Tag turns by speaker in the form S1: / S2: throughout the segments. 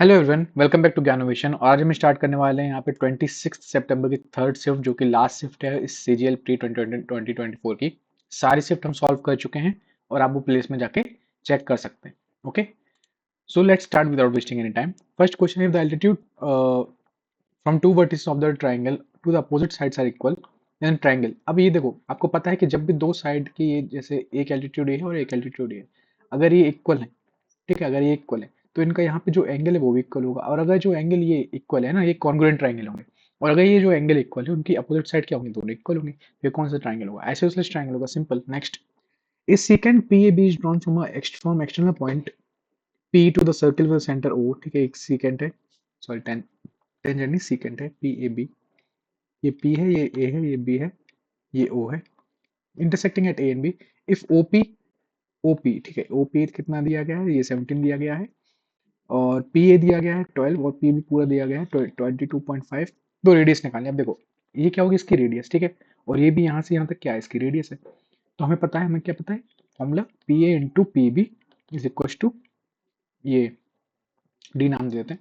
S1: Hello everyone, welcome back to Gyanovation. और आज हम स्टार्ट करने वाले हैं यहाँ पे 26 सितंबर की थर्ड शिफ्ट, जो कि लास्ट शिफ्ट है इस सीजीएल प्री 2024 की। सारी शिफ्ट हम सॉल्व कर चुके हैं और आप वो प्लेस में जाके चेक कर सकते हैं। Okay, so let's start without wasting any time. First question is the altitude from two vertices of the triangle to the opposite sides are equal in triangle. अब ये देखो, आपको पता है कि जब भी दो साइड की ये जैसे एक एल्टीट्यूड ये है और एक एल्टीट्यूड ये है, अगर ये इक्वल है, ठीक है, अगर ये इक्वल है तो इनका यहाँ पे जो एंगल है वो भी इक्वल होगा। और अगर जो एंगल ये इक्वल है ना, ये कॉन्ग्रुएंट ट्राइंगल होंगे। और अगर ये जो एंगल इक्वल है, उनकी अपोजिट साइड क्या होंगी, दोनों इक्वल होंगी। ये कौन सा ट्राइंगल होगा? आइसोसेलेस ट्राइंगल होगा। सिंपल। नेक्स्ट, इस secant PAB is drawn from external point P to the circle with center O। ठीक है, एक secant है, सॉरी टेंजेंट नहीं, secant है PAB। ये P है, ये A है, ये B है, ये O है, intersecting at A and B। if OP, ठीक है, OP कितना दिया गया है, ये 17 दिया गया है, और पी ए दिया गया है 12, और पी भी पूरा दिया गया है 22.5। दो रेडियस निकालने। अब देखो, ये क्या होगी, इसकी रेडियस, ठीक है, और ये भी यहाँ से यहाँ तक क्या है, इसकी रेडियस है। तो हमें पता है, हमें क्या पता है, formula P A into P B is equal to, ये डी नाम दे देते हैं,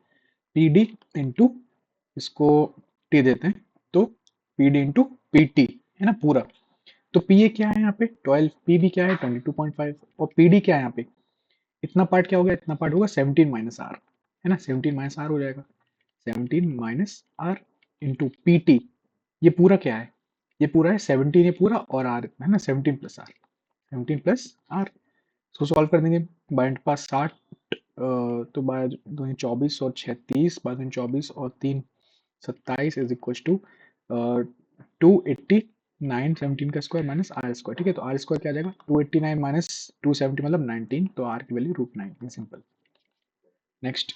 S1: पी डी इंटू, इसको टी देते हैं, तो P D into P T, है ना पूरा। तो पी ए क्या है यहाँ पे 12, पी बी क्या है 22.5, और पी डी क्या है यहाँ पे, इतना पार्ट क्या होगा, इतना पार्ट होगा 17 माइनस आर, है ना, 17 माइनस आर हो जाएगा। 17 minus R into P T, ये पूरा क्या है, ये पूरा है 17, ये पूरा और आर है ना, 17 plus R, 17 plus R. So solve कर देंगे। बाइंड पास 60, तो बाय दो 24 और 36, बाय दो 24 और 3 27 इज इक्वल टू 289, 17 का स्क्वायर माइनस आर स्क्वायर। ठीक है, तो आर स्क्वायर क्या आ जाएगा, 289 माइनस 270 मतलब 19, तो आर की value √9। Simple. Next,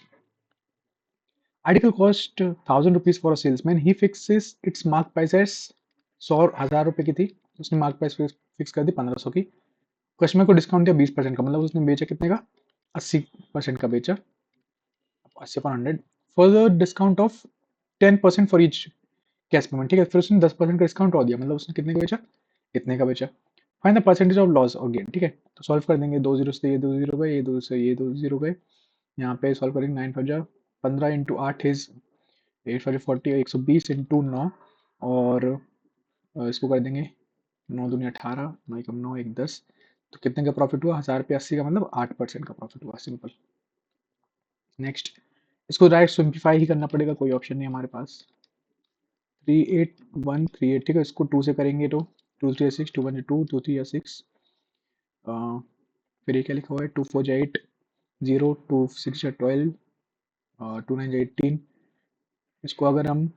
S1: article cost 1000 rupees for a salesman, he fixes its mark price as 100 रुपए की थी, उसने मार्क प्राइस फिक्स कर दी 1500 की। कस्टमर को डिस्काउंट दिया 20% का, मतलब उसने बेचा कितने का, 80% का बेचा, 80/100। Further discount of 10% for each cash payment. ठीक है, फिर उसने 10% का डिस्काउंट और दिया, मतलब उसने कितने का बेचा, इतने का बेचा। Find the percentage of loss और गेन। ठीक है, तो सॉल्व कर देंगे, 2 जीरो से ये 2 जीरो गए, ये 2 से ये 2 जीरो गए, यहाँ पे सॉल्व करेंगे। 9 15 इंटू 8 इज 8 40, 120 इंटू 9, और इसको कर देंगे 9 दूनी 18, 9 कम 9 1 10, तो कितने का प्रॉफिट हुआ, 1000 पे 80 का मतलब 8% का प्रॉफिट हुआ। सिंपल। नेक्स्ट, इसको डायरेक्ट सिंप्लीफाई ही करना पड़ेगा, कोई ऑप्शन नहीं हमारे पास। 38138, ठीक है, इसको 2 से करेंगे तो 2 3 6, 2 1 2, 2 3 6, फिर ये क्या लिखा हुआ है, 2 4 8 0, 2 6 12, 2 9 18। इसको अगर हम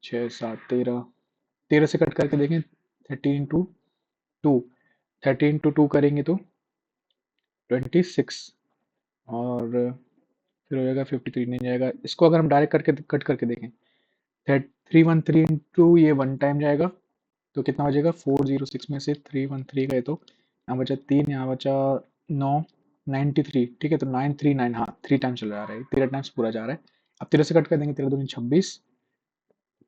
S1: 6 7 13, 13 से कट करके देखें, 13 इंटू 2, 30 इंटू 2 करेंगे तो 26, और फिर हो जाएगा 53, नहीं जाएगा। इसको अगर हम डायरेक्ट करके कट करके देखें, 313 इंटू ये 1 टाइम जाएगा, तो कितना बचेगा, 406 में से 313 गए तो यहाँ बचा 3, यहाँ बचा 9, 93। ठीक है, तो 939, हाँ 3 टाइम चला जा रहा है, 13 टाइम्स पूरा जा रहा है। अब 13 से कट कर देंगे, 13 दूनी 26,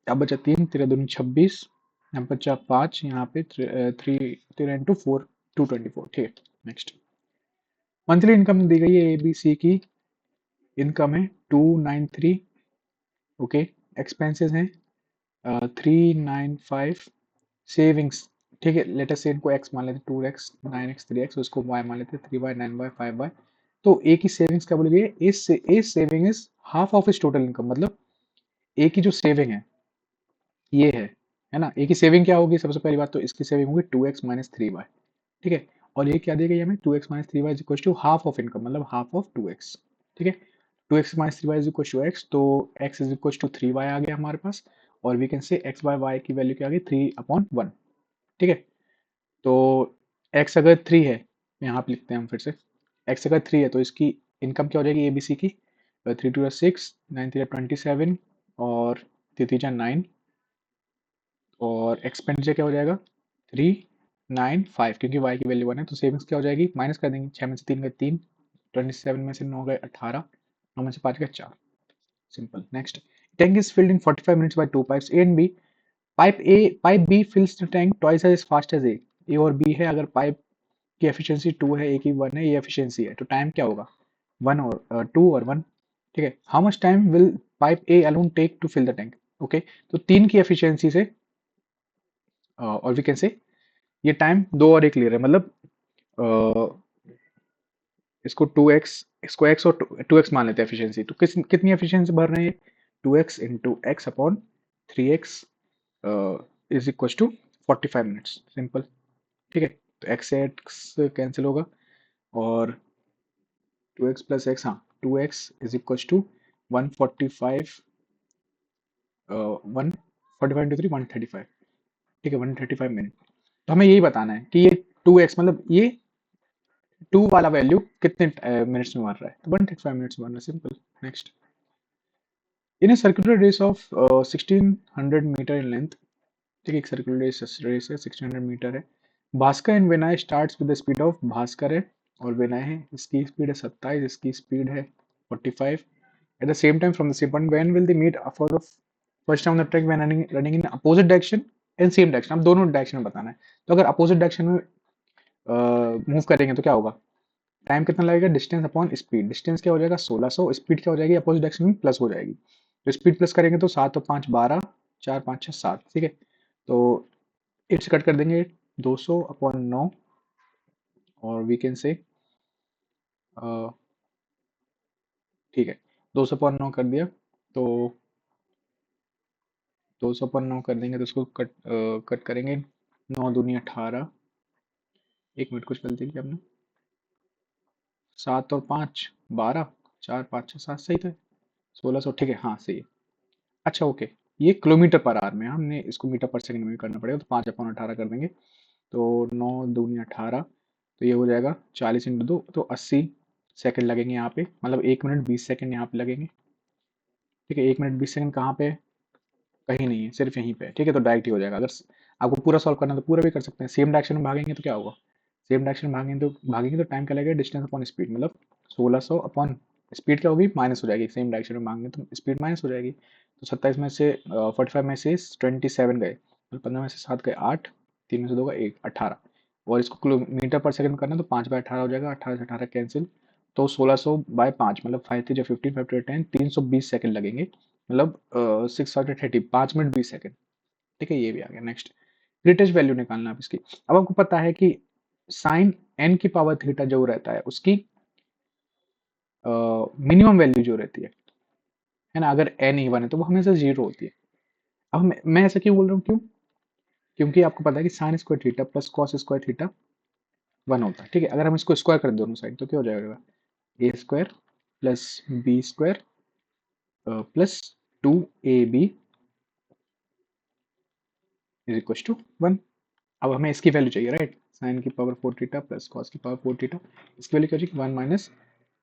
S1: अब बचा 3, 13 दूनी 26, यहाँ बचा 5, यहाँ पे 13 इंटू 4, 224। ठीक है, नेक्स्ट। मंथली इनकम दी गई है ए बी सी की, इनकम है 293, ओके, एक्सपेंसेस हैं 395, सेविंग्स, ठीक है, लेट अस से इनको x मान लेते, 2x 9x 3x, उसको y मान लेते, 3y 9y 5y। तो a की सेविंग्स क्या बोली गई है, a saving is half of is total income, मतलब a की जो सेविंग ये है ना, a की सेविंग क्या होगी, सबसे पहली बात तो इसकी सेविंग होगी 2x माइनस 3y। ठीक है, और ये क्या दी गई हमें, 2x माइनस 3y is equal to half of income, मतलब हाफ ऑफ 2x। ठीक है, 2x माइनस 3y is equal to x, तो x is equal to 3y आ गया हमारे पास, और we can say x by y की वैल्यू क्या आ गई, 3/1। ठीक है, तो x अगर 3 है, यहाँ पे लिखते हैं हम फिर से, x अगर 3 है तो इसकी इनकम क्या हो जाएगी ABC की, 3 2 6, 9 3 27, और 3 3 9, और एक्सपेंडिचर क्या हो जाएगा 395, क्योंकि y की वैल्यू 1 है, तो सेविंग्स क्या हो जाएगी, माइनस कर देंगे, 6 में से 3 गए 3, 27 में से 9 गए 18, 9 में से 5 गए 4। Simple. Next, tank is filled in 45 minutes by 2 pipes A and B। Pipe B fills the tank twice as fast as A और B है, अगर पाइप की एफिशिएंसी 2 है, A की 1 है, ये एफिशिएंसी है, तो टाइम क्या होगा, 1 और 2 और 1। ठीक है। How much time will pipe A alone take to fill the tank. Okay, तो 3 की एफिशिएंसी से और वी कैन से ये टाइम 2 और 1 ले रहा है, मतलब इसको 2x, इसको x और 2x मान लेते हैं एफिशिएंसी। तो कितनी एफिशिएंसी भर रहे हैं? 2x into X upon 3x is equal to 45 minutes, simple. ठीक है, तो x से x कैंसिल होगा और 2x प्लस x, हाँ 2x is equal to 145, 145 into 3 135। ठीक है, 135 मिनट। तो हमें यही बताना है कि ये 2x मतलब ये 2 वाला वैल्यू कितने मिनट्स में मार रहा है, तो 135 मिनट्स में मार रहा है, simple. Next, in a circular race of 1600 metre in length. ठीक है, एक सर्कुलर रेस है, 1600 मीटर है। Bhaskar and Vinay starts with the speed of, Bhaskar है और विनय है, इसकी स्पीड है 27, इसकी स्पीड है 45। At the same time from the same point when will they meet for the first time on the track when running in opposite direction and same direction. अब दोनों direction में बताना है। तो अगर अपोजिट डायरेक्शन में move करेंगे तो क्या होगा? टाइम कितना लगेगा? Distance upon speed. डिस्टेंस क्या हो जाएगा? 1600। स्पीड क्या हो जाएगी? अपोजिट डायरेक्शन में प्लस हो जाएगी। तो स्पीड प्लस करेंगे तो 7 और 5 12, 4 5 6 7। ठीक है, तो 8 से कट कर देंगे 200 अपॉन 9 और वी कैन से ठीक है 200 अपॉन 9 कर दिया, तो 200 अपॉन 9 कर देंगे तो उसको कट करेंगे। 9 दूनी 18, एक मिनट कुछ गलती की आपने। 7 और 5 12, 4 5 6 7, सही था। 1600, ठीक है, हाँ सही है। अच्छा ओके, ये किलोमीटर पर आवर में, हमने इसको मीटर पर सेकंड में करना पड़ेगा, तो 5 अपॉन 18 कर देंगे। तो 9 दूनी 18, तो ये हो जाएगा 40 इंटू 2, तो 80 सेकंड लगेंगे यहाँ पे, मतलब 1 मिनट 20 सेकंड यहाँ पे लगेंगे। ठीक है, 1 मिनट 20 सेकंड कहाँ पे है? कहीं नहीं है, सिर्फ यहीं पे है। ठीक है, तो डायरेक्ट ही हो जाएगा। अगर आपको पूरा सॉल्व करना है तो पूरा भी कर सकते हैं। सेम डायरेक्शन में भागेंगे तो क्या होगा? सेम डायरेक्शन में भागेंगे तो टाइम क्या लगेगा? डिस्टेंस अपॉन स्पीड, मतलब 1600 अपॉन स्पीड क्या होगी? माइनस हो जाएगी। सेम डायरेक्शन में भागेंगे तो स्पीड माइनस हो जाएगी। तो 27 में से 45 में से 27 गए, तो 15 में से 7 गए 8, 3 में से 2 गए 1, 18। और इसको किलोमीटर पर सेकंड करना है तो 5/18 हो जाएगा, 18 से 18 कैंसिल। तो 1600/5 मतलब 5 3 15 5 10, 320 सेकंड लगेंगे, मतलब 630, 5 मिनट 20 सेकंड। ठीक है, ये भी आ गया। नेक्स्ट, ग्रेटेस्ट वैल्यू निकालना है आप इसकी। अब आपको पता है कि साइन n की पावर थीटा जो रहता है उसकी मिनिमम वैल्यू जो रहती है ना, अगर n इवन है तो वो हमेशा 0 होती है। अब मैं ऐसा क्यों बोल रहा हूँ? क्यों? क्योंकि आपको पता है कि sign square theta plus cos square theta 1 होता है। ठीक है, अगर हम इसको स्क्वायर कर दें दोनों साइड तो क्या हो जाएगा? A square plus B square plus 2ab is equal to 1। अब हमें इसकी वैल्यू चाहिए, राइट? साइन की पावर 4 थीटा प्लस कॉस की पावर 4 थीटा, इसकी वैल्यू क्या चाहिए? 1 minus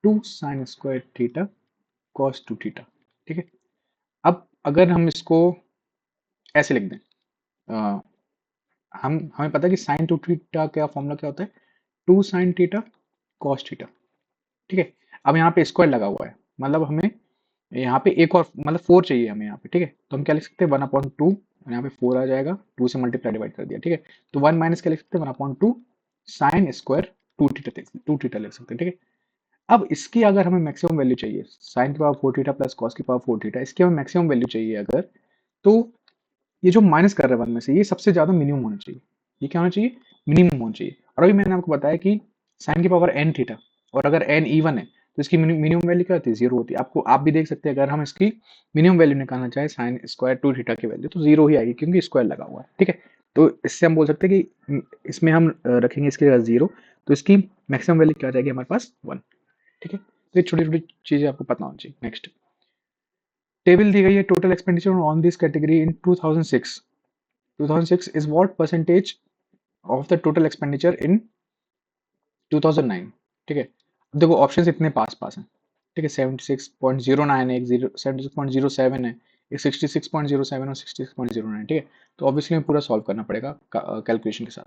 S1: 2 sine square theta cos 2 theta. ठीक है, अब अगर हम इसको ऐसे लिख दें, अ, हम हमें पता है कि साइन 2 थीटा का फॉर्मूला क्या होता है? 2 साइन थीटा कॉस थीटा। ठीक है, अब यहाँ पे स्क्वायर लगा हुआ है, मतलब हमें यहाँ पे एक और मतलब 4 चाहिए हमें यहाँ पे। ठीक है, तो हम क्या लिख सकते हैं? 1/2, यहाँ पे 4 आ जाएगा, 2 से मल्टीप्लाई डिवाइड कर दिया। ठीक है, तो 1 माइनस क्या लिख सकते हैं? 1/2 साइन स्क्वायर 2 थीटा लिख सकते हैं। ठीक है, अब इसकी अगर हमें मैक्सिमम वैल्यू चाहिए, साइन की पावर 4 थीटा प्लस कॉस की पावर 4 थीटा, इसकी हमें मैक्सिमम वैल्यू चाहिए अगर, तो ये जो माइनस कर रहे हैं 1 में से, ये सबसे ज्यादा मिनिमम होना चाहिए। ये क्या होना चाहिए? मिनिमम होना चाहिए। और अभी मैंने आपको बताया कि साइन की पावर n थीटा, और अगर n इवन है तो इसकी मिनिमम वैल्यू क्या होती है? 0 होती है। आपको आप भी देख सकते हैं, अगर हम इसकी मिनिमम वैल्यू निकालना चाहे साइन स्क्वायर 2 थीटा की वैल्यू, तो 0 ही आएगी क्योंकि स्क्वायर लगा हुआ है। ठीक है, तो इससे हम बोल सकते हैं कि इसमें हम रखेंगे इसके जगह 0, तो इसकी मैक्सिमम वैल्यू क्या आ जाएगी हमारे पास? 1। ठीक है, तो ये छोटी छोटी चीजें आपको पता होनी चाहिए। नेक्स्ट, टेबल दी गई है, total expenditure on this category in 2006। 2006 is what percentage of the total expenditure in 2009? ठीक है, अब देखो ऑप्शंस इतने पास पास हैं। ठीक है, 76.09 है, एक 76.07 है, एक 66.07 और 66.09। ठीक है, तो ऑब्वियसली हमें पूरा सॉल्व करना पड़ेगा कैलकुलेशन के साथ।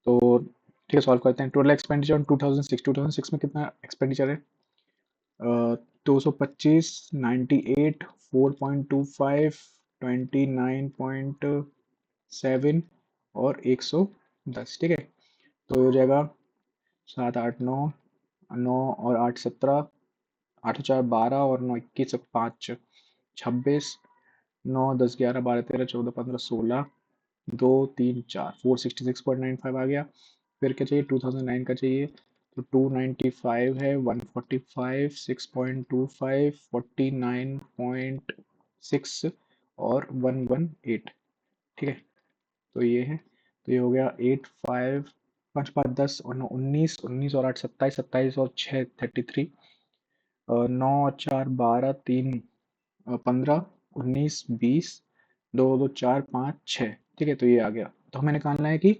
S1: तो ठीक है, सॉल्व करते हैं। टोटल एक्सपेंडिचर 2006 में कितना एक्सपेंडिचर है? 225, 98, 4.25, 29.7 और 110। ठीक है, तो हो जाएगा 7 8 9, 9 और 8 17, 8 4 12 और 9 21 5 26 9 10 11 12 13 14 15 16 2 3 4 466.95 आ गया। फिर क्या चाहिए 2009 का चाहिए तो 295 है 145 6.25 49.6 और 118 ठीक है। तो ये है तो ये हो गया 85 5 5 10 और 9 19 19 और 8 27 27 और 6 33 9 और 4 12 3 15 19 20 2 2 4 5 6 ठीक है। तो ये आ गया तो हमें निकालना है कि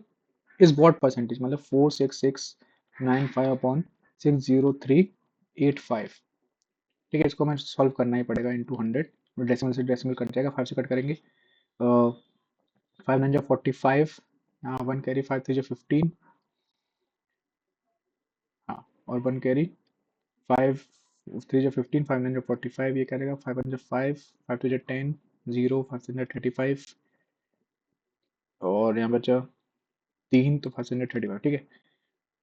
S1: इस वॉट परसेंटेज मतलब 46695 अपॉन 60385 ठीक है। इसको हमें सॉल्व करना ही पड़ेगा इंटू 100 डेसिमल से डेसिमल कट जाएगा 5 से कट करेंगे 5 9 45 यहाँ 1 कैरी 5 3 15 हाँ और 1 कैरी 5 3 15 5 9 45 ये करेगा 5 1 5 5 2 10 0 5 3 35 और यहाँ बचा 3 तो 535 ठीक है।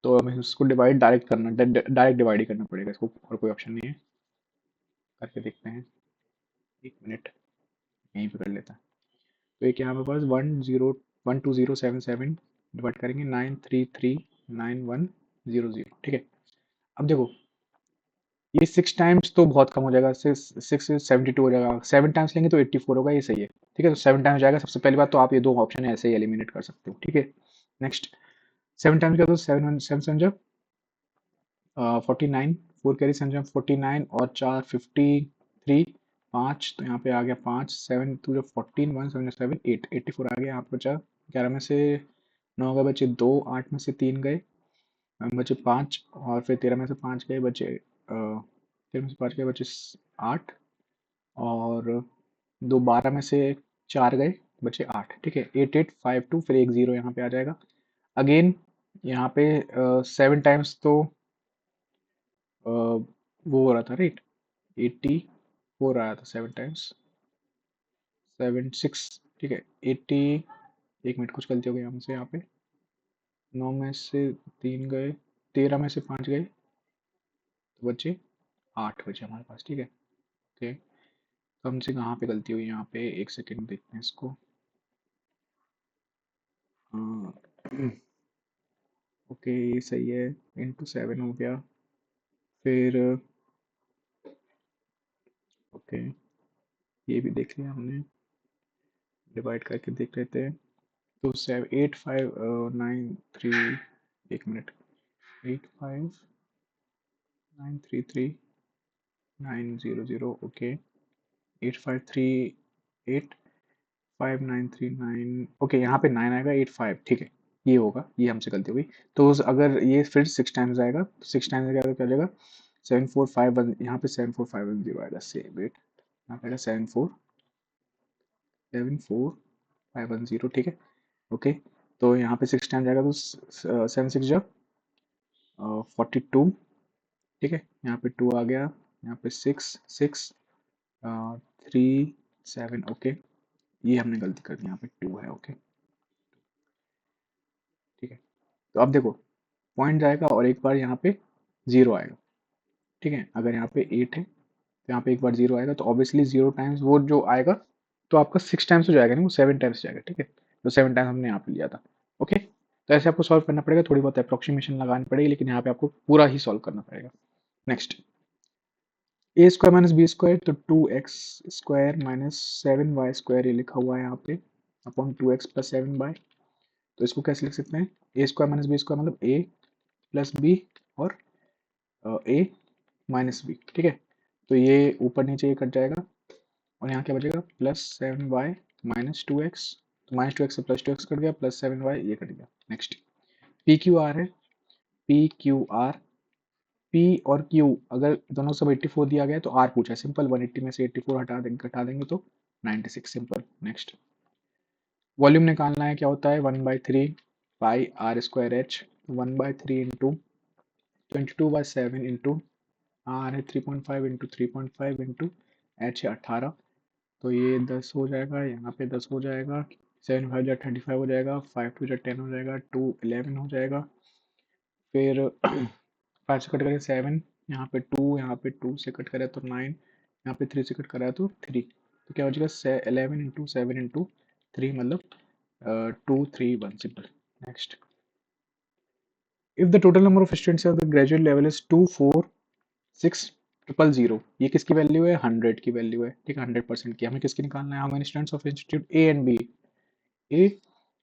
S1: तो हमें इसको डिवाइड डायरेक्ट करना डायरेक्ट डिवाइड ही करना पड़ेगा इसको और कोई ऑप्शन नहीं है। करके देखते हैं 1 मिनट यहीं पे कर लेता है। तो एक यहाँ पे पास 12077 डिवाइड करेंगे 9339100 ठीक है। अब देखो ये 6 टाइम्स तो बहुत कम हो जाएगा 6 से 72 हो जाएगा 7 टाइम्स लेंगे तो 84 होगा ये सही है ठीक है। तो 7 टाइम्स जाएगा सबसे पहली बात तो आप ये दो ऑप्शन है ऐसे ही एलिमिनेट कर सकते हो ठीक है। नेक्स्ट 7 टाइम्स का तो 7 7 7 49 4 कैरी सेवन 49 और 4 53 5 तो यहाँ पे आ गया 5 7 टू जो 14 1 7 7 8 84 आ गया। यहाँ पे बचा 11 में से 9 गए बचे 2 8 में से 3 गए बचे 5 और फिर 13 में से 5 गए बचे 13 में से 5 गए बचे 8 और 2 12 में से 4 गए बचे 8 ठीक है। 8852 फिर एक जीरो यहाँ पे आ जाएगा अगेन यहाँ पे 7 टाइम्स तो वो हो रहा था राइट 84 आया था 7 टाइम्स 7 6 ठीक है 80 एक मिनट कुछ गलती हो गई हमसे यहाँ पे 9 में से 3 गए 13 में से 5 गए तो बचे 8 बचे हमारे पास ठीक है। ओके तो हमसे कहाँ पे गलती हुई यहाँ पे एक सेकेंड देखते हैं इसको ओके ये सही है इंटू 7 हो गया फिर ओके ये भी देख लिया हमने डिवाइड करके देख लेते हैं तो 7 8 5 9 3 एक मिनट 85933900 ओके 8538 5939 ओके यहाँ पे 9 आएगा 85 ठीक है। ये होगा ये हमसे गलती हो गई। तो अगर ये फिर 6 टाइम्स आएगा तो 6 टाइम्स आएगा तो क्या जाएगा 7451 यहाँ पे 74510 आएगा सेम वेट यहाँ पे आएगा 7474510 ठीक है। ओके तो यहाँ पे 6 टाइम्स आएगा तो 7 6 जा 42 ठीक है। यहाँ पे 2 आ गया यहाँ पे 6 6 3 7 ओके ये हमने गलती कर दी यहाँ पे 2 है ओके ठीक है। तो अब देखो पॉइंट जाएगा और एक बार यहाँ पे 0 आएगा ठीक है। अगर यहाँ पे 8 है तो यहाँ पे एक बार 0 आएगा तो ऑब्वियसली 0 टाइम्स वो जो आएगा तो आपका 6 टाइम्स हो जाएगा नहीं वो 7 टाइम्स जाएगा ठीक है। तो 7 टाइम्स हमने यहाँ पे लिया था ओके। तो ऐसे आपको सॉल्व करना पड़ेगा थोड़ी बहुत अप्रोक्सीमेशन लगानी पड़ेगी लेकिन यहाँ पे आपको पूरा ही सॉल्व करना पड़ेगा। नेक्स्ट ए स्क्वायर माइनस बी स्क्वायर तो 2x² माइनस 7y² ये लिखा हुआ है यहाँ पे अपॉन 2x प्लस 7y। तो इसको कैसे लिख सकते हैं ए स्क्वायर माइनस बी स्क्वायर मतलब ए प्लस बी और ए माइनस बी ठीक है। तो ये ऊपर नीचे ये कट जाएगा और यहाँ क्या बचेगा प्लस 7y माइनस 2x तो माइनस 2x से प्लस 2x कट गया प्लस 7y ये कट गया। नेक्स्ट पी क्यू आर है पी क्यू आर P और Q अगर दोनों सब 84 दिया गया है तो R पूछा है सिंपल 180 में से 84 हटा देंगे तो 96 सिंपल। नेक्स्ट वॉल्यूम निकालना है क्या होता है 1/3 pi R square H 1/3 into 22/7 into R है 3.5 इंटू 3.5 इंटू एच है 18 तो ये 10 हो जाएगा यहाँ पे 10 हो जाएगा 7 5 जा 35 हो जाएगा 5 2 जा 10 हो जाएगा 2 11 हो जाएगा फिर 5 से कट करें 7 यहाँ पे 2, यहाँ पे 2 से कट करा तो 9, यहाँ पे 3 से कट करा तो 3, तो क्या हो जाएगा 11 इंटू 7 इंटू 3 मतलब 2 3 1 simple. Next, if the total number of students of the graduate level is 2 4 6 triple zero, ये किसकी वैल्यू है 100 की वैल्यू है, ठीक है 100% की। हमें किसकी निकालना है, हमें students of institute A and B, A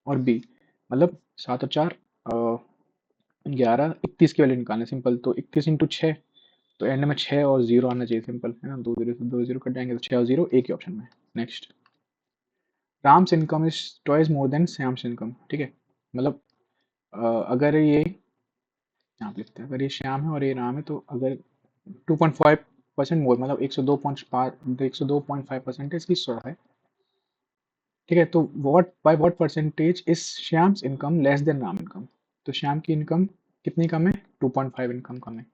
S1: और बी मतलब 7 और 4 11 21 की वैल्यू निकालना है सिंपल। तो 21 इंटू 6, तो एंड में 6 और 0 आना चाहिए सिंपल, है ना, 2 0 से 2 0 कट जाएंगे तो 6 और 0 एक ही ऑप्शन में। Next, Ram's income is twice more than Shyam's income, ठीक है मतलब अगर ये यहाँ पे लिखते हैं, अगर ये श्याम है और ये राम है तो अगर 2.5% मोर मतलब 102.5% इसकी स्टोर है, ठीक है। तो what by what percentage is Shyam's income less than Ram income, तो श्याम की इनकम कितनी कम है 2.5 इनकम कम है,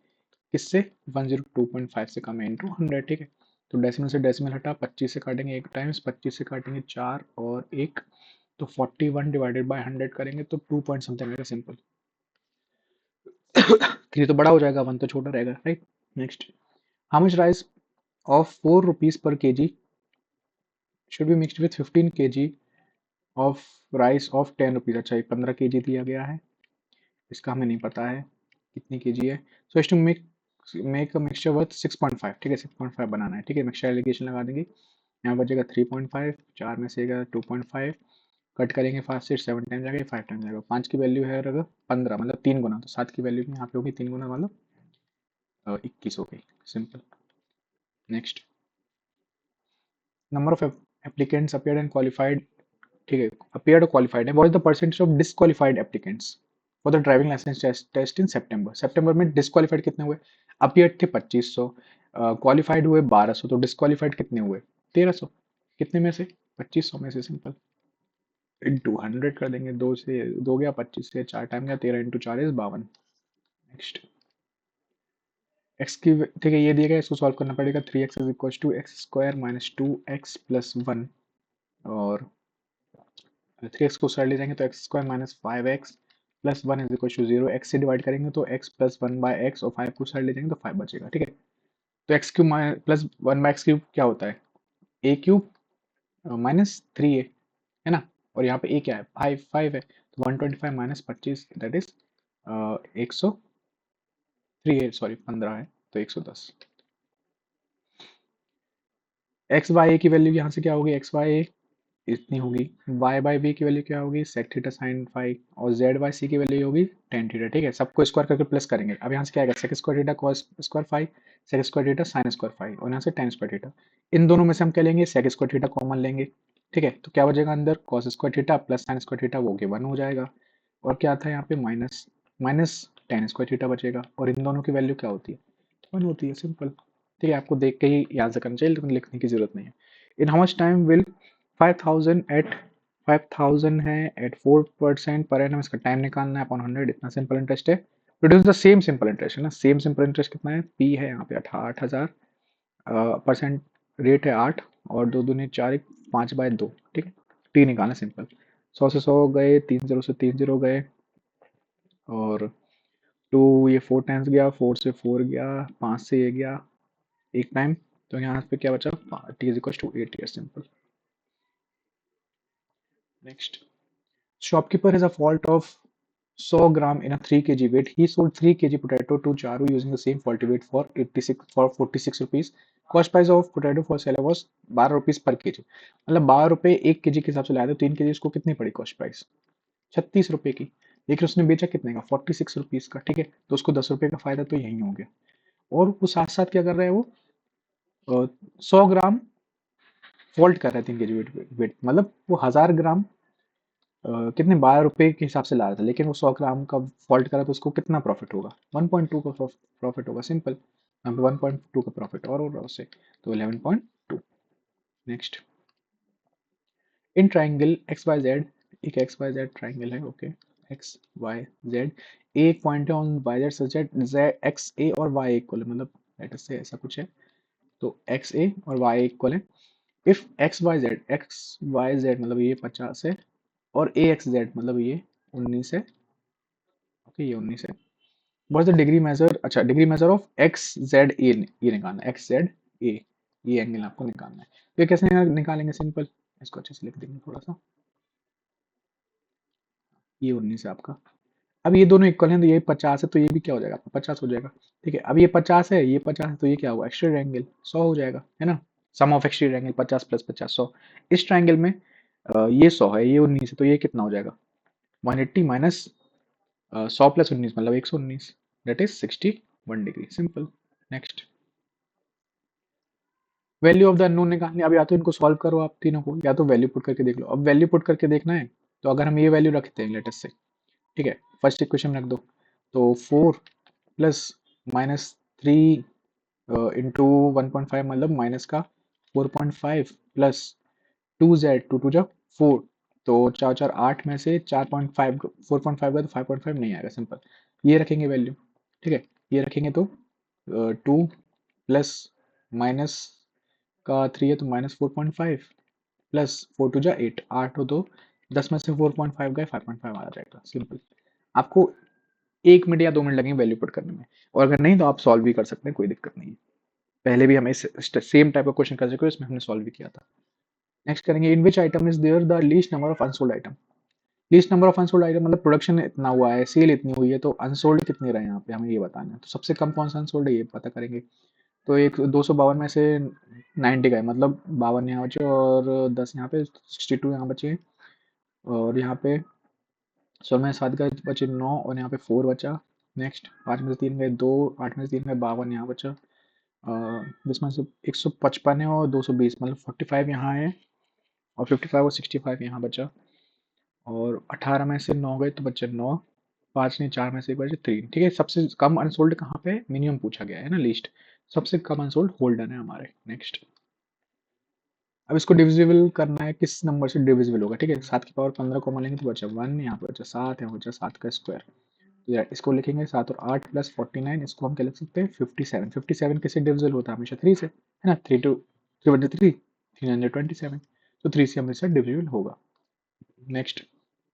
S1: किससे 102.5 से कम है इंटू 100, ठीक है। तो डेसिमल से डेसिमल हटा, 25 से काटेंगे एक टाइम्स, 25 से काटेंगे 4 और एक, तो 41 डिवाइडेड बाय 100 करेंगे तो 2 पॉइंट समथिंग आएगा सिंपल। 3 तो बड़ा हो जाएगा, 1 तो छोटा रहेगा, right. Next, how much rice of 4 rupees per KG should be mixed with 15 KG of rice of 10 rupees. अच्छा, ये 15 केजी दिया गया है, इसका हमें नहीं पता है कितनी केजी है। So is to make a mixture worth 6.5, ठीक है 6.5 बनाना है, ठीक है। मिक्सचर एलिगेशन लगा देंगे, यहाँ बचेगा 3.5, 4 में से 2.5 कट करेंगे, 5 से 7 टाइम जाएगा, 5 टाइम जाएगा, 5 की वैल्यू है अगर 15 मतलब 3 गुना, तो 7 की वैल्यू यहाँ पे होगी 3 गुना मतलब 21 हो गई simple. Next, number of applicants appeared and qualified, ठीक है अपियर्ड और क्वालिफाइड है, what is the percentage of disqualified applicants for the driving licence test in सितंबर। सितंबर में डिसक्वालिफाइड कितने हुए, अपियर्ड थे 2500, क्वालिफाइड हुए 1200, तो डिसक्वालिफाइड कितने हुए 1300, कितने में से 2500 में से सिंपल इंटू 100 कर देंगे, 2 से 2 गया 25 से 4 टाइम गया 13 इंटू 4 इज 52। नेक्स्ट, एक्स की ठीक है ये दिया गया, इसको सॉल्व करना पड़ेगा। 3x is equal to X square minus 2x plus 1, और 3x को साइड ले जाएंगे तो X square minus 5x plus 1 is equal to 0, X से डिवाइड करेंगे तो x प्लस 1 बाय एक्स और 5 को साइड ले जाएंगे तो 5 बचेगा, ठीक है। तो X cube plus 1 by X cube क्या होता है ए क्यूब माइनस 3a, है ना, और यहाँ पे a क्या है 5 है, तो 125 माइनस 25 दैट इज 103 है, सॉरी 15 है, तो 110। एक्स बाय ए की वैल्यू यहाँ से क्या होगी, एक्स बाय ए इतनी होगी, y बाय वी की वैल्यू क्या होगी sec थीटा sin फाई, और z बाय सी की वैल्यू होगी tan थीटा, ठीक है। सबको स्क्वायर करके प्लस करेंगे, अब यहाँ से क्या आएगा sec square theta cos square phi, sec square theta sin square phi, और यहाँ से tan स्क्वायर थीटा। इन दोनों में से हम क्या लेंगे sec स्क्वायर थीटा कॉमन लेंगे, ठीक है। तो क्या बचेगा अंदर cos square theta plus sin square theta, वो के 1 हो जाएगा, और क्या था यहाँ पे minus minus tan square theta बचेगा, और इन दोनों की वैल्यू क्या होती है 1 होती है सिंपल, ठीक है। आपको देख के ही आंसर करना चाहिए, लेकिन लिखने की जरूरत नहीं है। In how much time will 5000 at 5000 है एट 4% पर एनम, इसका टाइम निकालना है अपॉन 100, इतना सिंपल इंटरेस्ट है। Produce the same simple interest है ना, सेम सिंपल इंटरेस्ट कितना है पी है यहाँ पे 8000 परसेंट, रेट है 8, और 2 दूनी 4 5 बाय 2, ठीक है। टी निकालना सिंपल, 100 से 100 गए, 3 0 से 3 0 गए, और 2 ये 4 टाइम्स गया, 4 से 4 गया, 5 से ये गया एक टाइम, तो यहाँ पे क्या बचा T is equal to 8 year simple. Next, shopkeeper has a fault of 100 gram in a 3 kg weight. He sold 3 kg potato to Charu using the same faulty weight for 46 rupees. Cost price of potato for seller was 12 rupees per kg. मतलब 12 रुपए 1 kg के हिसाब से लाया, तो 3 kg उसको कितनी पड़ी कॉस्ट प्राइस 36 रुपए की, लेकिन उसने बेचा कितने का 46 रुपीज का, ठीक है। तो उसको 10 रुपए का फायदा तो यही हो गया, और वो साथ साथ क्या कर रहा है वो 100 ग्राम फॉल्ट कर रहा है 3 kg वेट, मतलब वो 1000 ग्राम कितने 12 रुपए के हिसाब से ला रहा था, लेकिन वो 100 ग्राम का फॉल्ट करा तो उसको कितना प्रॉफिट होगा 1.2 का प्रॉफिट होगा सिंपल, यहाँ पे 1.2 का प्रॉफिट और हो रहा है उससे, तो 11.2। Next, in triangle X Y Z, एक एक्स वाई जेड ट्राइंगल है, ओके, एक्स वाई जेड, एक पॉइंट है on Y Z such that X A और वाई इक्वल है, मतलब लेट से ऐसा कुछ है, तो एक्स ए और वाई इक्वल है। इफ एक्स वाई जेड मतलब ये 50 है, और ए एक्स जेड मतलब ये 19 है, ओके ये 19 है, what is the degree measure, अच्छा degree measure of X Z A, ये निकालना है एक्स जेड ए, ये एंगल आपको निकालना है। तो ये कैसे निकालेंगे, सिंपल, इसको अच्छे से लिख देंगे थोड़ा सा, ये 19 है आपका। अब ये दोनों इक्वल हैं तो ये 50 है, तो ये भी क्या हो जाएगा आपका 50 हो जाएगा। ठीक है, अब ये 50 है, ये 50 है, तो ये क्या हुआ एक्सट्रीट एंगल 100 हो जाएगा, है ना। सम ऑफ एक्सट्रीट एंगल 50 प्लस 50 100। इस ट्राइंगल में ये 100 है, ये 19 है, तो ये कितना हो जाएगा 180 माइनस 100 प्लस 19 मतलब 119, that is 61 degree, simple. Next, value of the unknown निकालनी। अब या तो इनको सॉल्व करो आप तीनों को, या तो वैल्यू पुट करके देख लो। अब वैल्यू पुट करके देखना है, तो अगर हम ये वैल्यू रखते हैं लेटेस्ट से, ठीक है, फर्स्ट इक्वेशन रख दो, तो 4 प्लस माइनस 3 इंटू 1.5 मतलब माइनस का 4.5 प्लस 2z, टू टू जा 4, तो 4 4 8 में से 4.5 4.5 का तो 5.5 नहीं आएगा, सिंपल, ये रखेंगे वैल्यू। ठीक है, ये रखेंगे तो 2 प्लस माइनस का 3 है तो -4.5 प्लस 4 टू जा 8, 8 हो तो 10 में से 4.5 गए 5.5 आ जाएगा, सिंपल। आपको 1 मिनट या 2 मिनट लगेंगे वैल्यू पुट करने में, और अगर नहीं तो आप सॉल्व भी कर सकते हैं, कोई दिक्कत नहीं है। पहले भी हमें सेम टाइप का क्वेश्चन कर चुके हैं, इसमें हमने सॉल्व भी किया था। नेक्स्ट करेंगे, in which item is there the least number of unsold item. Least number of unsold item मतलब प्रोडक्शन इतना हुआ है, सेल इतनी हुई है, तो अनसोल्ड कितने रहे यहाँ पे हमें ये बताना है। तो सबसे कम कौन सा अनसोल्ड है ये पता करेंगे। तो एक 252 में से 90 गए, मतलब 52 यहाँ बचे और 10 यहाँ पे, 62 यहाँ बचे, और यहाँ पे 16 में 7 गए बचे 9, और यहाँ पे 4 बचा। नेक्स्ट 5 में से 3 गए 2, 8 में से 3 गए 52 यहाँ बचा, जिसमें से 155 है और 220 मतलब 45 यहाँ है, और 55 और 65 यहाँ बचा, और 18 में से 9 गए तो बचे 9, 5 नहीं 4 में से एक बचे 3। ठीक है, सबसे कम अनसोल्ड कहाँ पे, मिनिमम पूछा गया है ना, लिस्ट, सबसे कम अनसोल्ड होल्डन है हमारे। नेक्स्ट, अब इसको डिविजिबल करना है, किस नंबर से डिविजिबल होगा। ठीक है, 7 की पावर 15 कॉमन लेंगे तो बचा 1, यहाँ पे बचा 7, यहाँ बचा 7 का स्क्वायर, तो यार इसको लिखेंगे 7 और 8 प्लस 49, इसको हम क्या लिख सकते हैं 57। 57 किससे डिविजिबल होता है हमेशा 3 से, है ना, 3 टू 3 बटे 3 327, तो 3 से हमेशा डिविजिबल होगा। नेक्स्ट,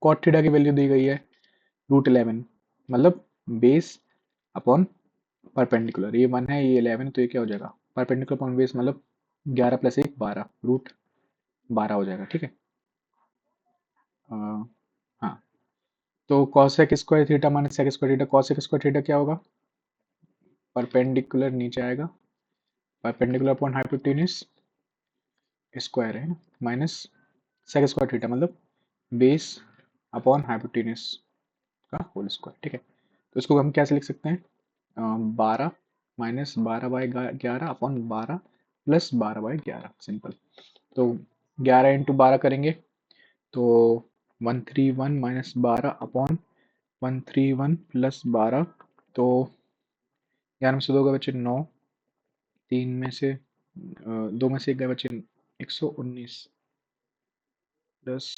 S1: कॉट थीटा की वैल्यू दी गई है √11, मतलब बेस अपॉन परपेंडिकुलर, ये 1 है ये 11 तो ये क्या हो जाएगा परपेंडिकुलर अपॉन बेस, मतलब 11 प्लस 1 12, √12 हो जाएगा। ठीक है, अ, हाँ, तो cosec square theta minus sec square theta, cosec square theta क्या होगा, परपेंडिकुलर नीचे आएगा, परपेंडिकुलर अपॉन हाइपोटेन्यूज स्क्वायर है ना, माइनस सेक स्क्वायर थीटा मतलब बेस अपॉन हाइपोटेन्यूज का होल स्क्वायर। ठीक है, तो इसको हम कैसे लिख सकते हैं 12 माइनस 12/11 अपॉन 12 प्लस 12/11, सिंपल। तो 11 इंटू 12 करेंगे तो 131 माइनस 12 अपॉन 131 प्लस 12, तो 11 में से 2 गए बचे 9, 3 में से 2 में से 1 गए बचे 119 प्लस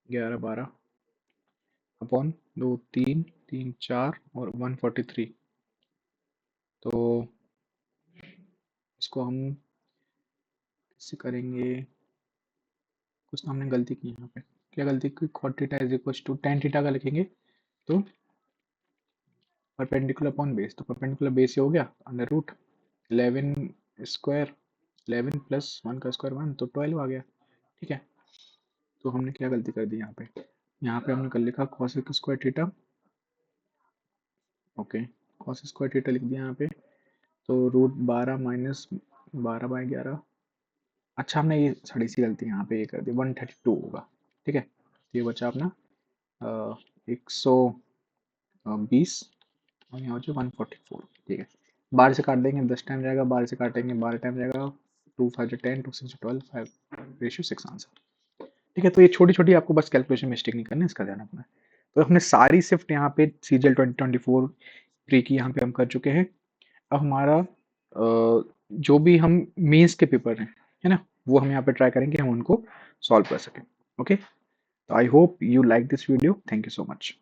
S1: 11 12 अपॉन 2 3 3 4 और 143, तो इसको हम इससे करेंगे, कुछ तो हमने गलती की यहाँ पे, क्या गलती की, cot theta is equal to tan theta का लिखेंगे तो परपेंडिकुलर अपॉन बेस, तो परपेंडिकुलर बेस ये हो गया अंडर रूट 11 स्क्वायर, 11 प्लस 1 का स्क्वायर 1 तो 12 आ गया। ठीक है, तो हमने क्या गलती कर दी यहाँ पे हमने कर लिखा cos square theta, okay, cos square theta लिख दिया यहाँ पे, तो √12 माइनस 12/11, अच्छा हमने ये थोड़ी सी गलती यहाँ पे ये कर दी 132 होगा। ठीक है, तो ये बचा अपना 120 और यहाँ बचे 144। ठीक है, 12 से काट देंगे 10 टाइम जाएगा, 12 से काटेंगे 12 टाइम जाएगा, 2 5 10, 2 6 12, 5:6 आंसर। ठीक है, तो ये छोटी छोटी आपको बस कैलकुलेशन मिस्टेक नहीं करना है, इसका ध्यान रखना है। तो हमने सारी शिफ्ट यहाँ पे सीजीएल 2024 प्री की यहाँ पे हम कर चुके हैं। अब हमारा जो भी हम मेंस के पेपर हैं, है ना, वो हम यहाँ पे ट्राई करेंगे हम उनको सॉल्व कर सकें। ओके, तो I hope you like this video, thank you so much.